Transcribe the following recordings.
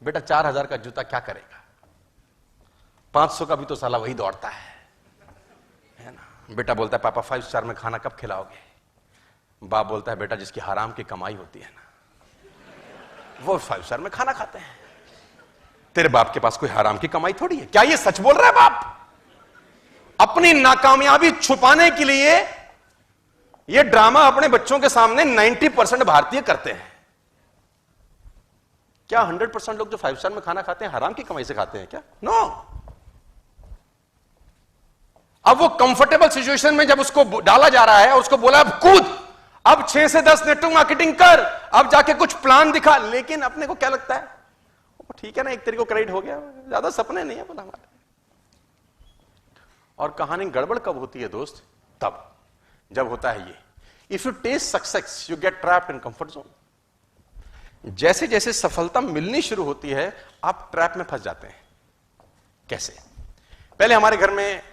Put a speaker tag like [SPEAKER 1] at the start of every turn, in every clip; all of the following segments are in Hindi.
[SPEAKER 1] बेटा 4000 का जूता क्या करेगा, 500 का भी तो साला वही दौड़ता है ना। बेटा बोलता है पापा 5 स्टार में खाना कब खिलाओगे। बाप बोलता है बेटा जिसकी हराम की कमाई होती है ना वो 5 स्टार में खाना खाते हैं। तेरे बाप के पास कोई हराम की कमाई थोड़ी है। क्या ये सच बोल रहा है बाप? अपनी नाकामयाबी छुपाने के लिए ये ड्रामा अपने बच्चों के सामने 90% भारतीय करते हैं। क्या 100% लोग जो 5 स्टार में खाना खाते हैं हराम की कमाई से खाते हैं क्या? नो। अब वो कंफर्टेबल सिचुएशन में जब उसको डाला जा रहा है और उसको बोला अब कूद, अब 6 से 10 नेटवर्क मार्केटिंग कर, अब जाके कुछ प्लान दिखा, लेकिन अपने को क्या लगता है ठीक है ना, एक तरीके को क्रेडिट हो गया, ज्यादा सपने नहीं है बोला हमारे। और कहानी गड़बड़ कब होती है दोस्त? तब जब होता है ये, if you taste success you get trapped in comfort zone. जैसे जैसे सफलता मिलनी शुरू होती है आप ट्रैप में फंस जाते हैं। कैसे? पहले हमारे घर में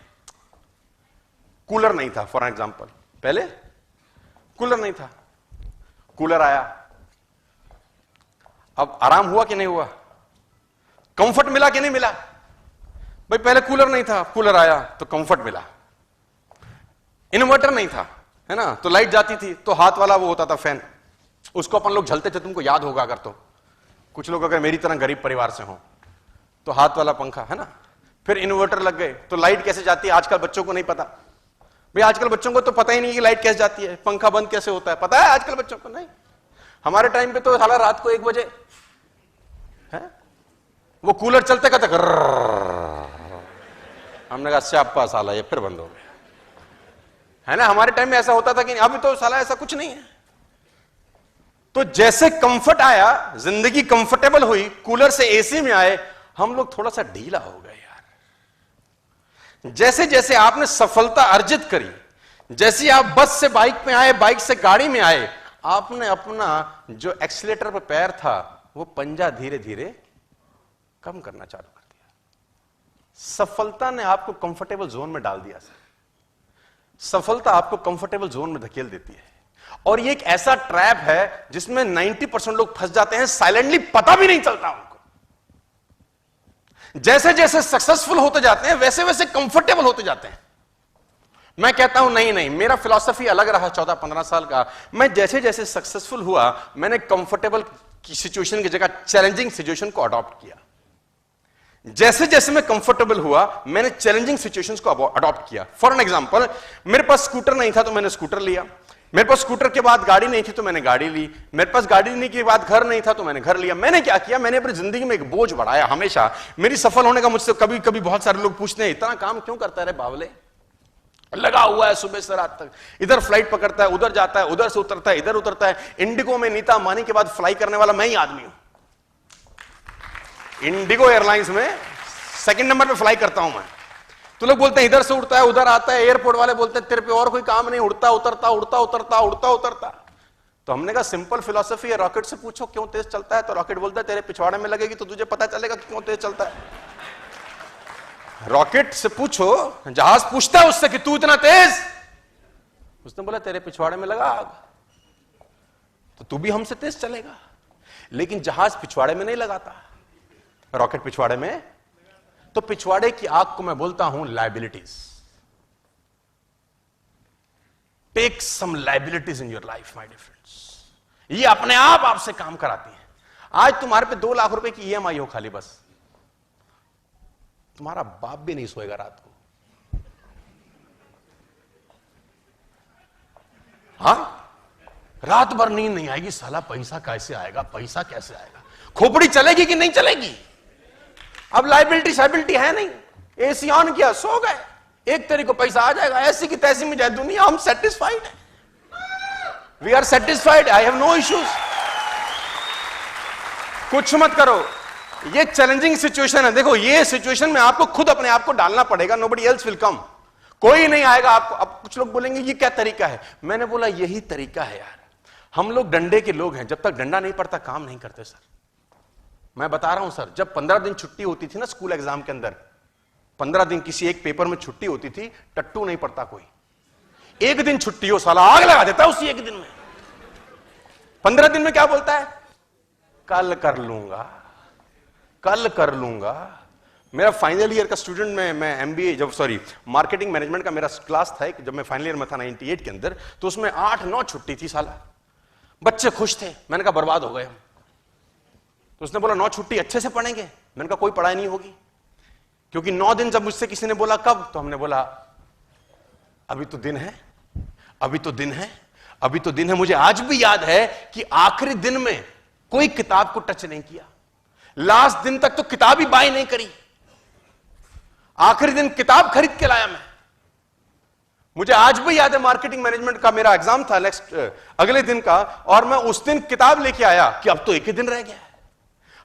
[SPEAKER 1] कूलर नहीं था, फॉर एग्जाम्पल, पहले कूलर नहीं था, कूलर आया, अब आराम हुआ कि नहीं हुआ, कंफर्ट मिला कि नहीं मिला? भाई पहले कूलर नहीं था, कूलर आया तो कंफर्ट मिला। इन्वर्टर नहीं था, है ना, तो लाइट जाती थी तो हाथ वाला वो होता था फैन, उसको अपन लोग झलते थे, तुमको याद होगा अगर, तो कुछ लोग अगर मेरी तरह गरीब परिवार से हो तो हाथ वाला पंखा, है ना। फिर इन्वर्टर लग गए तो लाइट कैसे जाती है आजकल बच्चों को नहीं पता। भाई आजकल बच्चों को तो पता ही नहीं कि लाइट कैसे जाती है, पंखा बंद कैसे होता है, पता है आजकल बच्चों को? नहीं। हमारे टाइम पे तो साला रात को 1 बजे है वो कूलर चलते का तक, हमने कहा स्यापा साला ये फिर बंद हो गया, है ना। हमारे टाइम में ऐसा होता था कि अभी तो साला ऐसा कुछ नहीं है। तो जैसे कंफर्ट आया, जिंदगी कंफर्टेबल हुई, कूलर से एसी में आए, हम लोग थोड़ा सा ढीला हो गए यार। जैसे जैसे आपने सफलता अर्जित करी, जैसे आप बस से बाइक में आए, बाइक से गाड़ी में आए, आपने अपना जो एक्सीलेटर पर पैर था वो पंजा धीरे धीरे कम करना चालू कर दिया। सफलता ने आपको कंफर्टेबल जोन में डाल दिया। सफलता आपको कंफर्टेबल जोन में धकेल देती है, और ये एक ऐसा ट्रैप है जिसमें 90% लोग फंस जाते हैं, साइलेंटली पता भी नहीं चलता उनको। जैसे जैसे सक्सेसफुल होते जाते हैं वैसे वैसे कंफर्टेबल होते जाते हैं। मैं कहता हूं नहीं नहीं, मेरा फिलॉसफी अलग रहा 14-15 साल का। मैं जैसे जैसे सक्सेसफुल हुआ मैंने कंफर्टेबल की सिचुएशन की जगह चैलेंजिंग सिचुएशन को अडॉप्ट किया। जैसे जैसे मैं कंफर्टेबल हुआ मैंने चैलेंजिंग सिचुएशंस को अडॉप्ट किया। फॉर एन एग्जांपल, मेरे पास स्कूटर नहीं था तो मैंने स्कूटर लिया, मेरे पास स्कूटर के बाद गाड़ी नहीं थी तो मैंने गाड़ी ली, मेरे पास गाड़ी नहीं के बाद घर नहीं था तो मैंने घर लिया। मैंने क्या किया, मैंने अपनी जिंदगी में एक बोझ बढ़ाया। हमेशा मेरी सफल होने का मुझसे कभी कभी बहुत सारे लोग पूछते हैं इतना काम क्यों करता है रे बावले, लगा हुआ है सुबह से रात तक, इधर फ्लाइट पकड़ता है, उधर जाता है, उधर से उतरता है, इधर उतरता है। इंडिगो में नीता अंबानी के बाद फ्लाई करने वाला मैं ही आदमी हूं। इंडिगो एयरलाइंस में 2nd नंबर पे फ्लाई करता हूं मैं। तो लोग बोलते हैं इधर से उड़ता है उधर आता है, एयरपोर्ट वाले बोलते हैं तेरे पे और कोई काम नहीं, उड़ता उतरता उड़ता उतरता उड़ता उतरता। तो हमने कहा सिंपल फिलॉसफी है, रॉकेट से पूछो क्यों तेज चलता है, तो रॉकेट बोलता है तेरे पिछवाड़े में लगेगी तो तुझे पता चलेगा कि क्यों तेज चलता है। रॉकेट से पूछो, जहाज पूछता है उससे कि तू इतना तेज, उसने बोला तेरे पिछवाड़े में लगा आग, तो तू भी हमसे तेज चलेगा। लेकिन जहाज पिछवाड़े में नहीं लगाता, रॉकेट पिछवाड़े में। तो पिछवाड़े की आग को मैं बोलता हूं liabilities. Take some liabilities in your life my dear friends. ये अपने आप आपसे काम कराती है। आज तुम्हारे पे 2 लाख रुपए की ईएमआई हो खाली, बस तुम्हारा बाप भी नहीं सोएगा रात को। हाँ, रात भर नींद नहीं आएगी, साला पैसा कैसे आएगा, पैसा कैसे आएगा, खोपड़ी चलेगी कि नहीं चलेगी। अब लाइबिलिटी साइबिलिटी है नहीं, एसी ऑन किया सो गए, एक तरीके को पैसा आ जाएगा, ऐसी की तैसी में जाए दुनिया। हम सेटिस्फाइड है, we are satisfied, I have no issues. कुछ मत करो, ये चैलेंजिंग सिचुएशन है। देखो ये सिचुएशन में आपको खुद अपने आप को डालना पड़ेगा, नोबडी एल्स विल कम, कोई नहीं आएगा आपको। अब कुछ लोग बोलेंगे ये क्या तरीका है, मैंने बोला यही तरीका है यार। हम लोग डंडे के लोग हैं, जब तक डंडा नहीं पड़ता काम नहीं करते सर। मैं बता रहा हूं सर, जब 15 दिन छुट्टी होती थी ना स्कूल एग्जाम के अंदर, 15 दिन किसी एक पेपर में छुट्टी होती थी, टट्टू नहीं पड़ता कोई। एक दिन छुट्टी हो साला आग लगा देता उसी एक दिन में। 15 दिन में क्या बोलता है, कल कर लूंगा, कल कर लूंगा। मेरा फाइनल ईयर का स्टूडेंट मैं एमबीए जब मार्केटिंग मैनेजमेंट का मेरा क्लास था जब मैं फाइनल ईयर में था 98 के अंदर, तो उसमें 8-9 छुट्टी थी साला। बच्चे खुश थे। मैंने कहा बर्बाद हो गए हम। तो उसने बोला 9 छुट्टी अच्छे से पढ़ेंगे। मैंने कहा कोई पढ़ाई नहीं होगी, क्योंकि 9 दिन जब मुझसे किसी ने बोला कब, तो हमने बोला अभी तो दिन है, अभी तो दिन है, अभी तो दिन है। मुझे आज भी याद है कि आखिरी दिन में कोई किताब को टच नहीं किया, लास्ट दिन तक तो किताब ही बाय नहीं करी। आखिरी दिन किताब खरीद के लाया मैं। मुझे आज भी याद है मार्केटिंग मैनेजमेंट का मेरा एग्जाम था नेक्स्ट अगले दिन का, और मैं उस दिन किताब लेके आया कि अब तो एक ही दिन रह गया है।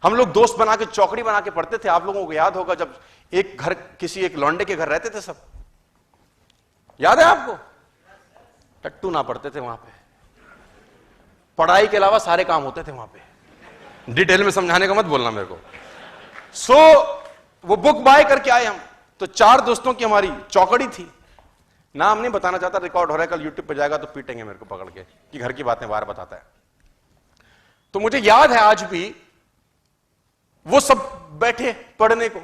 [SPEAKER 1] हम लोग दोस्त बना के चौकड़ी बना के पढ़ते थे। आप लोगों को याद होगा जब एक घर किसी एक लौंडे के घर रहते थे सब, याद है आपको? टट्टू ना पढ़ते थे वहां पे, पढ़ाई के अलावा सारे काम होते थे वहां पे। डिटेल में समझाने का मत बोलना मेरे को। वो बुक बाय करके आए हम, तो 4 दोस्तों की हमारी चौकड़ी थी। नाम नहीं बताना चाहता, रिकॉर्ड हो रहा है, कल यूट्यूब पे जाएगा तो पीटेंगे मेरे को पकड़ के कि घर की बातें बाहर बताता है। तो मुझे याद है आज भी वो सब बैठे पढ़ने को,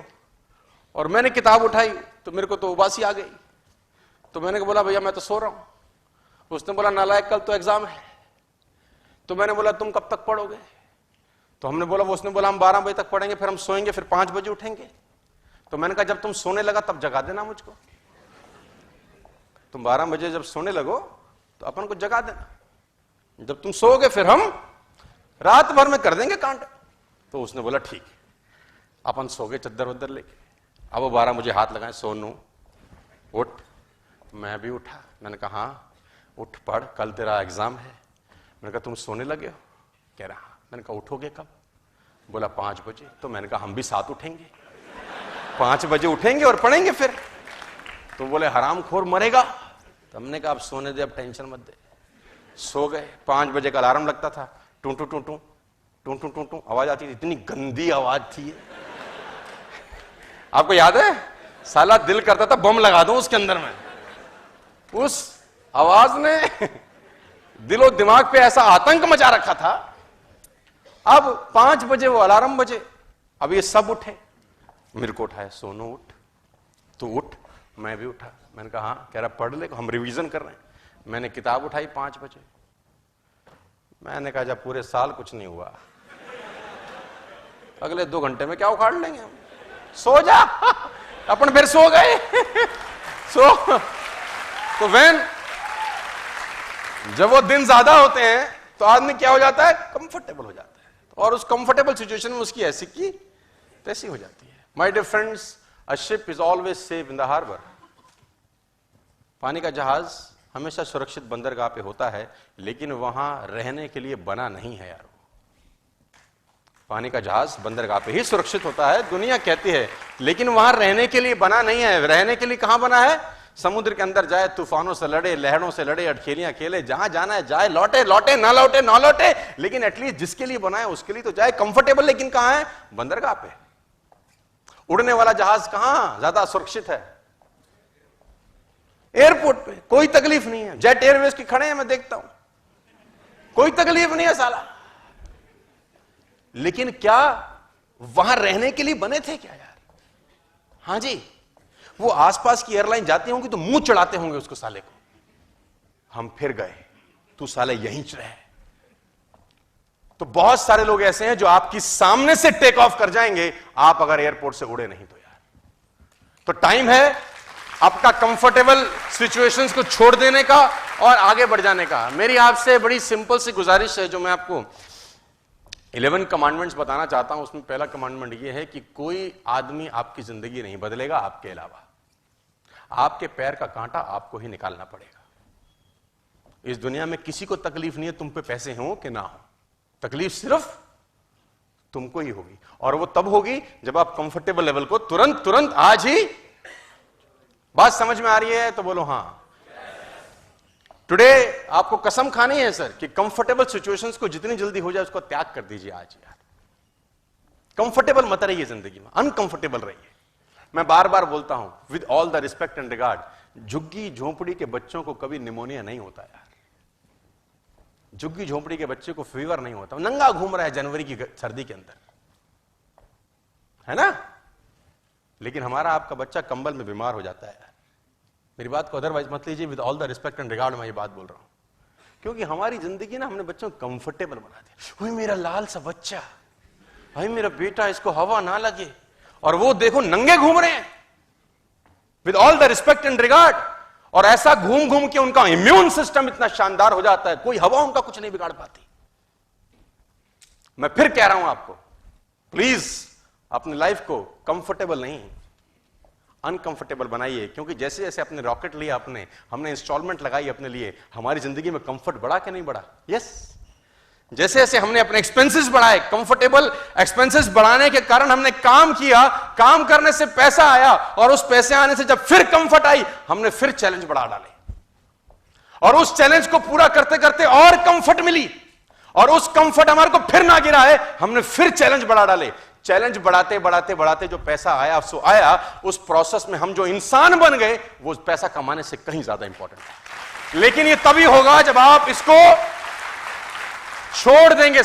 [SPEAKER 1] और मैंने किताब उठाई तो मेरे को तो उबासी आ गई। तो मैंने बोला भैया मैं तो सो रहा हूं। उसने बोला नालायक कल तो एग्जाम है। तो मैंने बोला तुम कब तक पढ़ोगे? तो हमने बोला, उसने बोला हम 12 बजे तक पढ़ेंगे, फिर हम सोएंगे, फिर 5 बजे उठेंगे। तो मैंने कहा जब तुम सोने लगा तब जगा देना मुझको। तुम 12 बजे जब सोने लगो तो अपन को जगा देना, जब तुम सोओगे फिर हम रात भर में कर देंगे कांड। तो उसने बोला ठीक है। अपन सो गए चद्दर वद्दर लेके। अब वो 12 मुझे हाथ लगाए, सोनू उठ। मैं भी उठा। मैंने कहा हाँ उठ पढ़, कल तेरा एग्जाम है। मैंने कहा तुम सोने लगे हो? कह रहा। मैंने कहा उठोगे कब? बोला 5 बजे। तो मैंने कहा हम भी साथ उठेंगे, 5 बजे उठेंगे और पढ़ेंगे फिर। तो बोले हरामखोर मरेगा। तो हमने कहा अब सोने दे, अब टेंशन मत दे। सो गए। 5 बजे का अलार्म लगता था, टू टू टू टू टू टू टू टू आवाज आती थी। इतनी गंदी आवाज थी। आपको याद है? साला दिल करता था बम लगा दूं उसके अंदर में। उस आवाज ने दिलो दिमाग पे ऐसा आतंक मचा रखा था। अब 5 बजे वो अलार्म बजे, अब ये सब उठे। मेरे को उठाया, सोनू उठ, तू उठ। मैं भी उठा। मैंने कहा हाँ। कह रहा पढ़ ले, हम रिवीजन कर रहे हैं। मैंने किताब उठाई 5 बजे। मैंने कहा जब पूरे साल कुछ नहीं हुआ, अगले 2 घंटे में क्या उखाड़ लेंगे हम, सो जा। अपन फिर सो गए। तो जब वो दिन ज्यादा होते हैं तो आदमी क्या हो जाता है, कंफर्टेबल हो जाता है, और उस कंफर्टेबल सिचुएशन में उसकी ऐसी की तैसी हो जाती है। My dear friends, a ship is always safe in the harbour. पानी का जहाज हमेशा सुरक्षित बंदरगाह पे होता है, लेकिन वहां रहने के लिए बना नहीं है यार। पानी का जहाज बंदरगाह पे ही सुरक्षित होता है, दुनिया कहती है, लेकिन वहां रहने के लिए बना नहीं है। रहने के लिए कहां बना है? समुद्र के अंदर जाए, तूफानों से लड़े, लहरों से लड़े, अटखेलियां खेले, जहां जाना है जाए, लौटे लौटे ना लौटे ना लौटे, लेकिन एटलीस्ट जिसके लिए बना है उसके लिए तो जाए। कंफर्टेबल लेकिन कहां है? बंदरगाह पे। उड़ने वाला जहाज कहां ज्यादा सुरक्षित है? एयरपोर्ट पे। कोई तकलीफ नहीं है। जेट एयरवेज के खड़े हैं, मैं देखता हूं, कोई तकलीफ नहीं है साला। लेकिन क्या वहां रहने के लिए बने थे क्या यार? हां जी। वो आसपास की एयरलाइन जाती होंगी तो मुंह चढ़ाते होंगे उसको साले को, हम फिर गए, तू साले यहीं रहे। तो बहुत सारे लोग ऐसे हैं जो आपकी सामने से टेक ऑफ कर जाएंगे, आप अगर एयरपोर्ट से उड़े नहीं तो यार। तो टाइम है आपका कंफर्टेबल सिचुएशंस को छोड़ देने का और आगे बढ़ जाने का। मेरी आपसे बड़ी सिंपल सी गुजारिश है, जो मैं आपको 11 कमांडमेंट्स बताना चाहता हूं। उसमें पहला कमांडमेंट यह है कि कोई आदमी आपकी जिंदगी नहीं बदलेगा आपके अलावा। आपके पैर का कांटा आपको ही निकालना पड़ेगा। इस दुनिया में किसी को तकलीफ नहीं है तुम पे पैसे हो कि ना हो, तकलीफ सिर्फ तुमको ही होगी, और वो तब होगी जब आप कंफर्टेबल लेवल को तुरंत आज ही। बात समझ में आ रही है तो बोलो हां। टुडे आपको कसम खानी है सर कि कंफर्टेबल सिचुएशंस को जितनी जल्दी हो जाए उसको त्याग कर दीजिए आज यार। कंफर्टेबल मत रहिए जिंदगी में, अनकंफर्टेबल रहिए। मैं बार बार बोलता हूं with all the respect and regard, झुग्गी झोंपड़ी के बच्चों को कभी निमोनिया नहीं होता यार। झुग्गी झोंपड़ी के बच्चे को फीवर नहीं होता, नंगा घूम रहा है जनवरी की सर्दी के अंदर। है ना? लेकिन हमारा आपका बच्चा कंबल में बीमार हो जाता है। मेरी बात को अदरवाइज मत लीजिए, with all the respect and regard मैं ये बात बोल रहा हूं, क्योंकि हमारी जिंदगी ना हमने बच्चों को कंफर्टेबल बना दिया। भाई मेरा लाल सा बच्चा, भाई मेरा बेटा, इसको हवा ना लगे, और वो देखो नंगे घूम रहे हैं, with all the respect and regard, और ऐसा घूम घूम के उनका इम्यून सिस्टम इतना शानदार हो जाता है, कोई हवा उनका कुछ नहीं बिगाड़ पाती। मैं फिर कह रहा हूं आपको, प्लीज अपनी लाइफ को कंफर्टेबल नहीं, अनकंफर्टेबल बनाइए, क्योंकि जैसे जैसे अपने रॉकेट लिया, हमने इंस्टॉलमेंट लगाई अपने लिए, हमारी जिंदगी में कंफर्ट बढ़ा कि नहीं बढ़ा? यस। जैसे जैसे हमने अपने एक्सपेंसेस बढ़ाए, कंफर्टेबल एक्सपेंसेस बढ़ाने के कारण हमने काम किया, काम करने से पैसा आया, और उस पैसे आने से जब फिर कंफर्ट आई, हमने फिर चैलेंज बढ़ा डाले, और उस चैलेंज को पूरा करते करते और कंफर्ट मिली, और उस कंफर्ट हमारे को फिर ना गिरा है, हमने फिर चैलेंज बढ़ा डाले। चैलेंज बढ़ाते बढ़ाते बढ़ाते जो पैसा आया सो आया, उस प्रोसेस में हम जो इंसान बन गए, वो पैसा कमाने से कहीं ज्यादा इंपॉर्टेंट है। लेकिन ये तभी होगा जब आप इसको छोड़ देंगे।